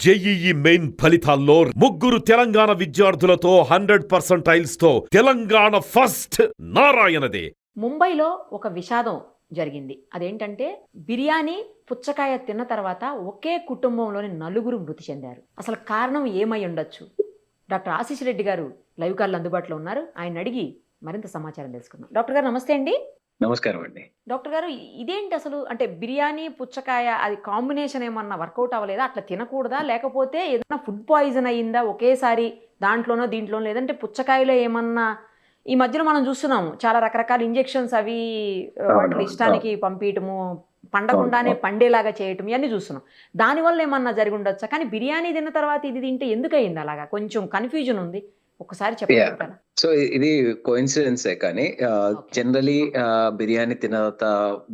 JEE main ఫలితాల్లో ముగ్గురు తెలంగాణ విద్యార్థులతో 100% తో తెలంగాణ ఫస్ట్ నారాయణదే. ముంబైలో ఒక విషాదం జరిగింది. అదేంటంటే బిర్యానీ పుచ్చకాయ తిన్న తర్వాత ఒకే కుటుంబంలోని నలుగురు మృతి చెందారు. అసలు కారణం ఏమై ఉండొచ్చు? డాక్టర్ ఆశీష్ రెడ్డి గారు లైవ్ కాల్ అందుబాటులో ఉన్నారు. ఆయన అడిగి మరింత సమాచారం తెలుసుకుందాం. డాక్టర్ గారు నమస్తే అండి. నమస్కారం అండి. డాక్టర్ గారు, ఇదేంటి అసలు? అంటే బిర్యానీ పుచ్చకాయ అది కాంబినేషన్ ఏమన్నా వర్కౌట్ అవ్వలేదా? అట్లా తినకూడదా? లేకపోతే ఏదైనా ఫుడ్ పాయిజన్ అయ్యిందా ఒకేసారి దాంట్లోనో దీంట్లోనో? లేదంటే పుచ్చకాయలో ఏమన్నా ఈ మధ్యలో మనం చూస్తున్నాము చాలా రకరకాల ఇంజెక్షన్స్ అవి వాటి ఇష్టానికి పంపించటము, పండకుండానే పండేలాగా చేయటం ఇవన్నీ చూస్తున్నాం. దానివల్ల ఏమన్నా జరిగి ఉండొచ్చా? కానీ బిర్యానీ తిన్న తర్వాత ఇది తింటే ఎందుకు అయింది అలాగా? కొంచెం కన్ఫ్యూజన్ ఉంది, ఒకసారి చెప్పగలుగుతారా? సో ఇది కోఇన్సిడెన్సే, కానీ జనరలీ బిర్యానీ తిన్న తర్వాత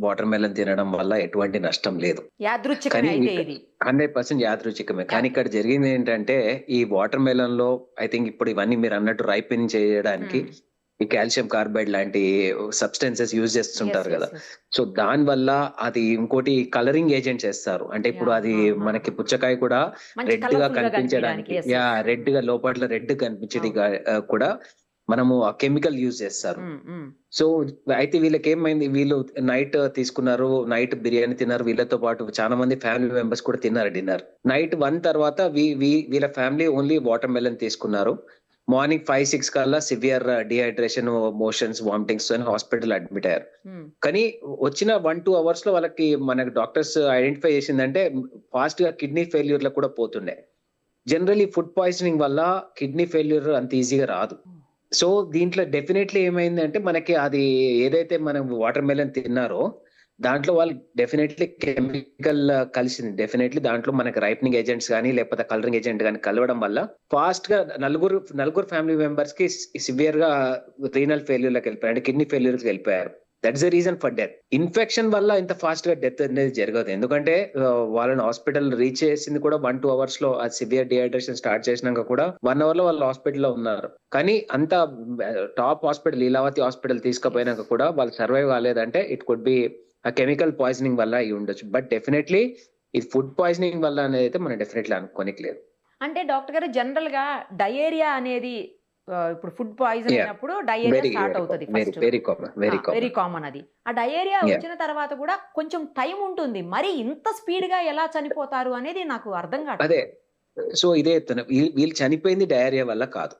వాటర్ మెలన్ తినడం వల్ల ఎటువంటి నష్టం లేదు. యాదృచ్ఛికమే అయితే ఇది 100% యాదృచ్ఛికమే. కానీ ఇక్కడ జరిగింది ఏంటంటే, ఈ వాటర్ మెలన్ లో ఐ థింక్ ఇప్పుడు ఇవన్నీ మీరు అన్నట్టు రైపెనింగ్ చేయడానికి ఈ కాల్షియం కార్బైడ్ లాంటి సబ్స్టెన్సెస్ యూజ్ చేస్తుంటారు కదా. సో దాని వల్ల అది ఇంకోటి కలరింగ్ ఏజెంట్స్ చేస్తారు. అంటే ఇప్పుడు అది మనకి పుచ్చకాయ కూడా రెడ్ గా కనిపించడానికి, రెడ్ గా లోపల రెడ్ కనిపించేది కూడా మనము ఆ కెమికల్ యూజ్ చేస్తారు. సో అయితే వీళ్ళకి ఏమైంది, వీళ్ళు నైట్ తీసుకున్నారు, నైట్ బిర్యానీ తిన్నారు, వీళ్ళతో పాటు చాలా మంది ఫ్యామిలీ మెంబర్స్ కూడా తిన్నారు డిన్నర్. నైట్ 1 తర్వాత వీళ్ళ ఫ్యామిలీ ఓన్లీ వాటర్ మెలన్ తీసుకున్నారు. మార్నింగ్ 5-6 కల్లా సివియర్ డిహైడ్రేషన్, మోషన్స్, వామిటింగ్స్ అని హాస్పిటల్ అడ్మిట్ అయ్యారు. కానీ వచ్చిన 1-2 అవర్స్ లో వాళ్ళకి మనకి డాక్టర్స్ ఐడెంటిఫై చేసిందంటే ఫాస్ట్ గా కిడ్నీ ఫెయిల్యూర్ లో కూడా పోతుండే. జనరల్లీ ఫుడ్ పాయిజనింగ్ వల్ల కిడ్నీ ఫెయిల్యూర్ అంత ఈజీగా రాదు. సో దీంట్లో డెఫినెట్లీ ఏమైంది అంటే, మనకి అది ఏదైతే మనం వాటర్ మెలన్ తిన్నారో దాంట్లో వాళ్ళు డెఫినెట్లీ కెమికల్ కలిసింది. డెఫినెట్లీ దాంట్లో మనకి రైపనింగ్ ఏజెంట్స్ కానీ లేకపోతే కలరింగ్ ఏజెంట్ కానీ కలవడం వల్ల ఫాస్ట్ గా నలుగురు ఫ్యామిలీ మెంబర్స్ కి సివియర్ గా రీనల్ ఫెయిల్యూర్ లోకి వెళ్ళిపోయారు, అంటే కిడ్నీ ఫెయిల్యూర్ కి వెళ్ళిపోయారు. That's the reason for death. Infection వల్ల ఇంత ఫాస్ట్ గా డెత్ అనేది జరగదు. ఎందుకంటే వాళ్ళని హాస్పిటల్ రీచ్ చేసింది కూడా 1-2 అవర్స్ లో. ఆ సివియర్ డిహైడ్రేషన్ స్టార్ట్ చేసినాక కూడా 1 అవర్ లో వాళ్ళు హాస్పిటల్లో ఉన్నారు. కానీ అంత టాప్ హాస్పిటల్ లీలావతి హాస్పిటల్ తీసుకుపోయినాక కూడా వాళ్ళు సర్వైవ్ కాలేదంటే ఇట్ కుడ్ బి ఆ కెమికల్ పాయిజనింగ్ వల్ల అయి ఉండొచ్చు. బట్ డెఫినెట్లీ ఇది ఫుడ్ పాయిజనింగ్ వల్ల అనేది అయితే మనం డెఫినెట్లీ అనుకోనిలేదు. అంటే డాక్టర్ గారు, జనరల్ గా డయేరియా అనేది ఇప్పుడు ఫుడ్ పాయిజన్ అయినప్పుడు డయేరియా స్టార్ట్ అవుతుంది. వెరీ కామన్ అది. ఆ డయేరియా వచ్చిన తర్వాత కూడా కొంచెం టైం ఉంటుంది. మరి ఇంత స్పీడ్ గా ఎలా చనిపోతారు అనేది నాకు అర్థం కాదు. అదే, సో ఇదే వీళ్ళు చనిపోయింది డయేరియా వల్ల కాదు.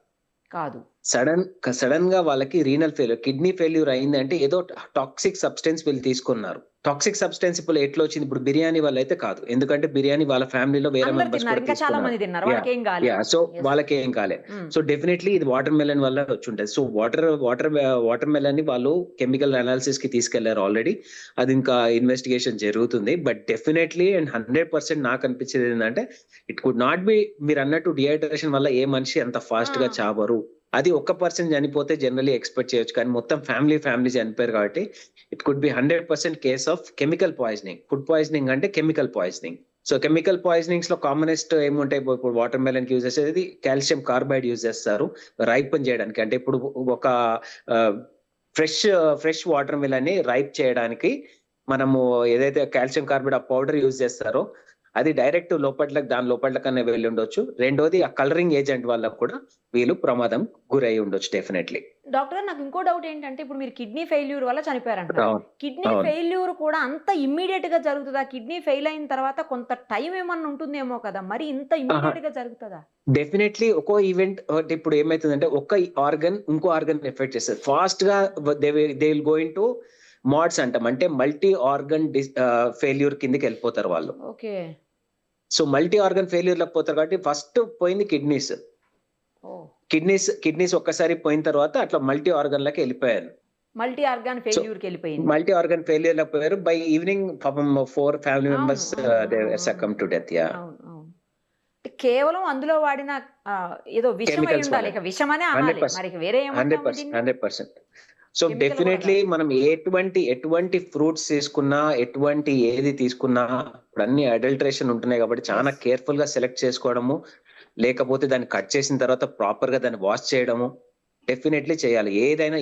సడన్ గా వాళ్ళకి రీనల్ ఫెయిల్యూర్, కిడ్నీ ఫెయిల్యూర్ అయింది అంటే ఏదో టాక్సిక్ సబ్స్టెన్స్ వీళ్ళు తీసుకున్నారు. టాక్సిక్ సబ్స్టెన్స్ ఇప్పుడు ఎట్లా వచ్చింది? ఇప్పుడు బిర్యానీ వల్ల అయితే కాదు, ఎందుకంటే బిర్యానీ వాళ్ళ ఫ్యామిలీలో వేరే మెంబర్స్ కూడా తీసుకున్నారు. సో వాళ్ళకి ఏం కాలే. సో డెఫినెట్లీ ఇది వాటర్ మెలన్ వల్ల వచ్చి ఉంటుంది. సో వాటర్ మెలన్ ని వాళ్ళు కెమికల్ అనాలిసిస్ కి తీసుకెళ్లారు ఆల్రెడీ. అది ఇంకా ఇన్వెస్టిగేషన్ జరుగుతుంది. బట్ డెఫినెట్లీ అండ్ 100% నాకు అనిపించేది ఏంటంటే, ఇట్ కుడ్ నాట్ బి మీరు అన్నట్టు డిహైడ్రేషన్ వల్ల ఏ మనిషి అంత ఫాస్ట్ గా చావరు. అది 1% చనిపోతే జనరల్లీ ఎక్స్పెక్ట్ చేయొచ్చు, కానీ మొత్తం ఫ్యామిలీ చనిపోయారు కాబట్టి it could be 100% case of chemical poisoning. Food poisoning అంటే chemical poisoning. So chemical poisonings లో కామనెస్ట్ ఏముంటాయి? ఇప్పుడు వాటర్ మెలన్ యూజ్ చేసేది కాల్షియం కార్బైడ్ యూజ్ చేస్తారు రైపన్ చేయడానికి. అంటే ఇప్పుడు ఒక ఫ్రెష్ వాటర్ మెలన్ ని రైప్ చేయడానికి మనము ఏదైతే కాల్షియం కార్బైడ్ ఆ పౌడర్ యూజ్ చేస్తారో అది డైరెక్ట్ దాని లోపలకనే వెళ్ళి ఉండొచ్చు. రెండోది ఆ కలరింగ్ ఏజెంట్ వల్ల కూడా వీళ్ళు ప్రమాదం గురై ఉండొచ్చు డెఫినెట్లీ. డాక్టర్, నాకు ఇంకో డౌట్ ఏంటంటే, ఇప్పుడు మీరు కిడ్నీ ఫెయిల్యూర్ వల్ల చనిపోయారంటారు. కిడ్నీ ఫెయిల్యూర్ కూడా అంత ఇమ్మీడియట్ గా జరుగుతుందా? కిడ్నీ ఫెయిల్ అయిన తర్వాత కొంత టైం ఏమన్నా ఉంటుందేమో కదా, మరి ఇంత ఇమ్మీడియట్ గా జరుగుతుందా? డెఫినెట్లీ ఒక్కో ఈవెంట్ ఇప్పుడు ఏమైతుందంటే, ఒక్క ఆర్గన్ ఇంకో ఆర్గన్ ఎఫెక్ట్ చేస్తుంది. ఫాస్ట్ గా they will go into mods అంటాం, అంటే మల్టీ ఆర్గన్ ఫెయిల్యూర్ కిందకి వెళ్ళిపోతారు వాళ్ళు. Okay. So multi organ failure లోకి పోతారు కాబట్టి ఫస్ట్ పోయింది కిడ్నీస్ ఒక్కసారి పోయిన తర్వాత అట్లా మల్టీ ఆర్గన్ లకి వెళ్ళిపోయారు. మల్టీ ఆర్గన్ ఫెయిల్యూర్ లోకి పోయారు. బై ఈవినింగ్ పాపం 4 family members succumb to death. కేవలం అందులో వాడిన ఏదో విషం అయి ఉండాలి, విషమనే అనాలి, మరి వేరే 100%. సో డెఫినెట్లీ మనం ఎటువంటి ఫ్రూట్స్ తీసుకున్నా, ఎటువంటి ఏది తీసుకున్నా ఇప్పుడు అన్ని అడల్టరేషన్ ఉంటున్నాయి కాబట్టి చాలా కేర్ఫుల్ గా సెలెక్ట్ చేసుకోవడము, లేకపోతే దాన్ని కట్ చేసిన తర్వాత ప్రాపర్ గా దాన్ని వాష్ చేయడము, డెఫినెట్లీ చేయాలి. ఏదైనా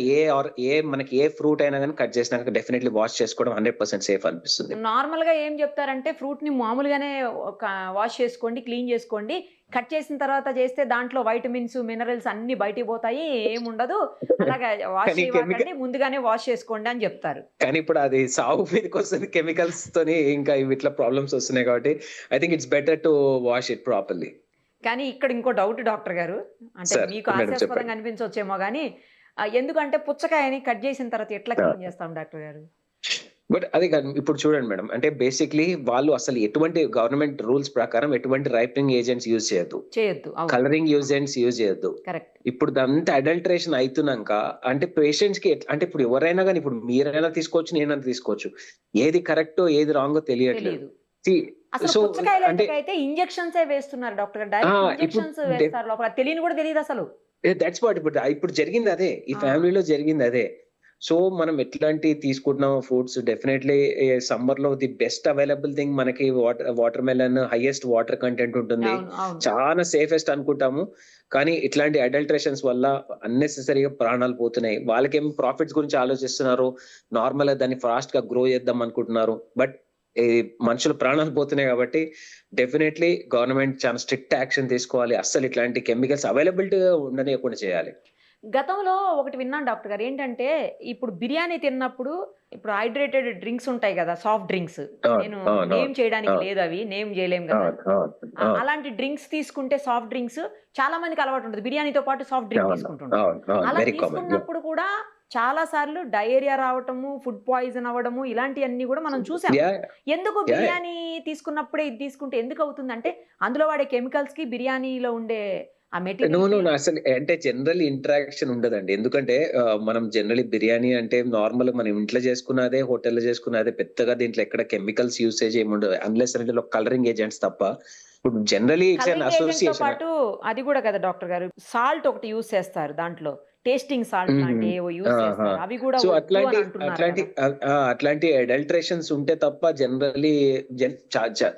మనకి ఏ ఫ్రూట్ అయినా గాని కట్ చేసినాక డెఫినెట్లీ వాష్ చేసుకోవడం 100% సేఫ్ అనిపిస్తుంది. నార్మల్‌గా ఏం చెప్తారంటే ఫ్రూట్‌ని మామూలుగానే ఒక వాష్ చేసుకోండి, క్లీన్ చేసుకోండి. కట్ చేసిన తర్వాత చేస్తే దాంట్లో వైటమిన్స్, మినరల్స్ అన్నీ బయటికి పోతాయి. ఏముండదు. అలాగా వాష్ కానీ చేయమాకండి. ముందుగానే వాష్ చేసుకోండి అని చెప్తారు. కానీ ఇప్పుడు అది సాగు మీదకొస్తుంది కెమికల్స్ తోని ఇంకా ఇట్లా ప్రాబ్లమ్స్ వస్తున్నాయి కాబట్టి I think it's better to wash it properly. కానీ ఇక్కడ ఇంకో డౌట్ డాక్టర్ గారు. అంటే సార్ మీకు మేడం చెప్పండి. హాస్యాస్పదంగా అనిపించొచ్చేమో గానీ ఎందుకంటే పుచ్చకాయని కట్ చేసిన తర్వాత ఎట్లా క్లీన్ చేస్తాం డాక్టర్ గారు? బట్ అది కాదు. ఇప్పుడు చూడండి మేడం. అంటే బేసిక్‌లీ వాళ్ళు అసలు ఎటువంటి గవర్నమెంట్ రూల్స్ ప్రకారం ఎటువంటి రైపెనింగ్ ఏజెంట్స్ యూజ్ చేయొద్దు. చేయొద్దు. అవును. కలరింగ్ ఏజెంట్స్ యూజ్ చేయొద్దు. కరెక్ట్. ఇప్పుడు ఇదంతా అడల్టరేషన్ అయితున్నాక అంటే పేషెంట్స్‌కి అంటే ఇప్పుడు ఎవరైనా గాని ఇప్పుడు మీరైనా తీసుకోవచ్చు, నేనైనా తీసుకోవచ్చు. ఏది కరెక్టో, ఏది రాంగో తెలియట్లేదు. తెలీదు. సీ అసలు సో అంటే పుచ్చకాయలైతే ఇంజెక్షన్సే వేస్తున్నారు డాక్టర్ గారు. డైరెక్ట్ ఇప్పుడు ఇంజెక్షన్స్ వేస్తారు లోపల. తెలియని కూడా తెలీదసలు. దట్స్ వాట్ ఇప్పుడు జరిగింది అదే. ఈ ఆ! ఫ్యామిలీలో జరిగింది అదే. సో మనం ఎట్లాంటి తీసుకుంటున్నాం ఫ్రూట్స్ డెఫినెట్లీ సమ్మర్‌లో ది బెస్ట్ అవైలబుల్ థింగ్ మనకి water melon highest water content ఉంటుంది. అవును. అవును. చాలా సేఫెస్ట్ అనుకుంటాము. కానీ ఇట్లాంటి అడల్టరేషన్స్ వల్ల అన్నెసెసరీగా ప్రాణాలు పోతున్నాయి. వాళ్ళకేమో ప్రాఫిట్స్ గురించి ఆలోచిస్తున్నారు. నార్మల్‌గా దాన్ని ఫాస్ట్‌గా గ్రో చేద్దాం అనుకుంటున్నారు. బట్ ఈ మనుషుల ప్రాణాలు పోతున్నాయి కాబట్టి డెఫినెట్లీ గవర్నమెంట్ చాలా స్ట్రిక్ట్ యాక్షన్ తీసుకోవాలి. అస్సలు ఇట్లాంటి కెమికల్స్ అవైలబిలిటీగా ఉండనీయకుండా చేయాలి. గతంలో ఒకటి విన్నాను డాక్టర్ గారు. ఏంటంటే ఇప్పుడు బిర్యానీ తిన్నప్పుడు ఇప్పుడు హైడ్రేటెడ్ డ్రింక్స్ ఉంటాయి గదా! Soft drinks. అవును. నేను అవును. నేమ్ చేయడానికి అవును. లేదవి. నేమ్ చేయలేం గదా! అవును. అవును. అవును. అలాంటి డ్రింక్స్ తీసుకుంటే సాఫ్ట్ డ్రింక్స్ చాలా మందికి అలవాటు ఉంటది. బిర్యానీతో పాటు సాఫ్ట్ డ్రింక్ అవును. తీసుకుంటుంటారు. అవును. అవును. అలా వెరీ కామన్. తీసుకున్నప్పుడు కూడా చాలా సార్లు డయేరియా రావటము, ఫుడ్ పాయిజన్ అవ్వడము ఇలాంటియన్నీ కూడా మనం చూసాం. యాహ్! ఎందుకు యాహ్! బిర్యానీ తీసుకున్నప్పుడే ఇది తీసుకుంటే ఎందుకవుతుందంటే అందులో వాడే కెమికల్స్‌కి బిర్యానీలో ఉండే ఆ నో. మెటీరియల్‌కి అసలు అంటే జనరల్ ఇంటరాక్షన్ ఉండదండి. ఎందుకంటే మనం జనరల్లీ బిర్యానీ అంటే నార్మల్‌గా మనం ఇంట్లో చేసుకున్నదే, హోటల్‌లో చేసుకున్నదే పెద్దగా దీంట్లో ఎక్కడ కెమికల్స్ యూసేజ్ ఏమి ఉండదు. అన్లెస్ అందులో కలరింగ్ ఏజెంట్స్ తప్ప. ఇప్పుడు జనరల్లీ ఇట్స్ అన్ కలరింగ్ ఏజెంట్‌తో అసోసియేషన్. పాటు అది గూడా కదా డాక్టర్ గారు. సాల్ట్ ఒకటి యూజ్ చేస్తారు దాంట్లో. టేస్టింగ్ సాల్ట్ హ్మ్. లాంటివి ఏవో యూజ్ ఆహా! చేస్తారు. అవి గూడా సో వద్దు అని అంటున్నారు అట్లాంటి కదా! అట్లాంటి అడల్టరేషన్స్ ఉంటే తప్ప జనరల్లీ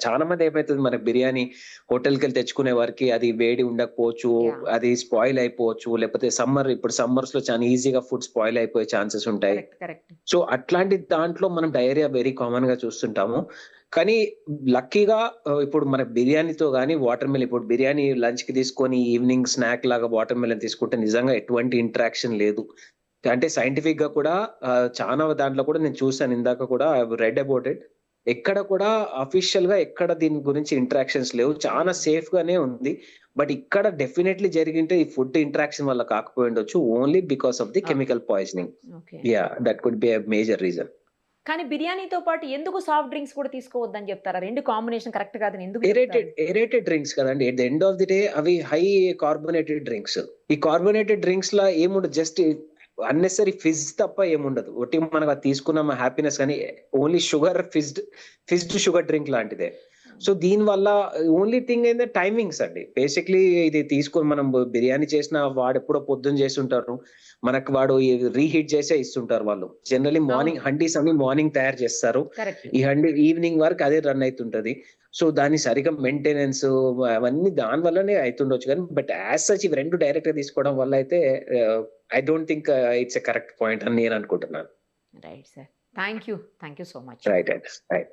చాలా మంది ఏమైతది మన బిర్యానీ హోటల్‌కెళ్ళి తెచ్చుకునే వారికి అది వేడి ఉండకపోవచ్చు. యాహ్! అది స్పాయిల్ అయిపోవచ్చు. లేకపోతే ఇప్పుడు సమ్మర్స్‌లో చాలా ఈజీగా ఫుడ్ స్పాయిల్ అయిపోయే ఛాన్సెస్ ఉంటాయి. కరెక్ట్. కరెక్ట్. సో అట్లాంటి దాంట్లో మనం డయేరియా వెరీ కామన్‌గా చూస్తుంటాము. కానీ లక్కీగా ఇప్పుడు మన బిర్యానీతో గాని వాటర్ మిలన్ ఇప్పుడు బిర్యానీ లంచ్‌కి తీసుకొని ఈవినింగ్ స్నాక్ లాగా వాటర్ మిలన్ తీసుకుంటే నిజంగా ఎటువంటి ఇంటరాక్షన్ లేదు. అంటే సైంటిఫిక్‌గా కూడా చానా దాంట్లో కూడా నేను చూసాను ఇందాక కూడా I have read about it. ఎక్కడ కూడా అఫీషియల్‌గా ఎక్కడ దీని గురించి ఇంటరాక్షన్స్ లేవు. చాలా సేఫ్‌గానే ఉంది. బట్ ఇక్కడ డెఫినైట్‌లీ జరిగింటే ఈ ఫుడ్ ఇంటరాక్షన్ వల్ల కాకపోయుండొచ్చు. Only because of the okay. Chemical poisoning. Okay. Yeah! That could be a major reason. కానీ బిర్యానీతో పాటు ఎందుకు సాఫ్ట్ డ్రింక్స్ కూడా తీసుకోవద్దని చెప్తారా? 2 కాంబినేషన్ కరెక్ట్ కాదని ఎందుకు చెప్తారు? ఏరేటెడ్ డ్రింక్స్ కదండీ. At the end of the day అవి హై కార్బోనేటెడ్ డ్రింక్స్. ఈ కార్బోనేటెడ్ డ్రింక్స్‌లా ఏముండదు. జస్ట్ అన్నెసెసరీ ఫిజ్ తప్ప ఏముండదు. ఒట్టి మనకు అది తీసుకున్నామా హ్యాపీనెస్ కానీ ఓన్లీ ఫిజ్డ్ షుగర్ డ్రింక్ లాంటిదే. సో దీనివల్ల ఓన్లీ థింగ్ ఏందంటే టైమింగ్స్ అండి. బేసిక్‌లీ ఇది తీసుకొని మనం బిర్యానీ చేసినా వాడెప్పుడో పొద్దున చేసుంటారు. మనకు వాడు రీహీట్ చేసే ఇస్తుంటారు వాళ్ళు. జనరల్లీ మార్నింగ్ అవును. హండీస్ అన్ని మార్నింగ్ తయారు చేస్తారు. కరెక్ట్. ఈ హండీ ఈవినింగ్ వరకు అదే రన్ అయితుంటది. సో దాన్ని సరిగ్గా మెయింటెనెన్స్ అవన్నీ దాని వల్లనే అయితుండొచ్చు కానీ బట్ యాస్ సచ్ ఇవి 2 డైరెక్ట్‌గా తీసుకోవడం వల్ల అయితే I don't think it's a correct point అని నేను అనుకుంటున్నాను. Right sir. Thank you. Thank you so much. Right. Right.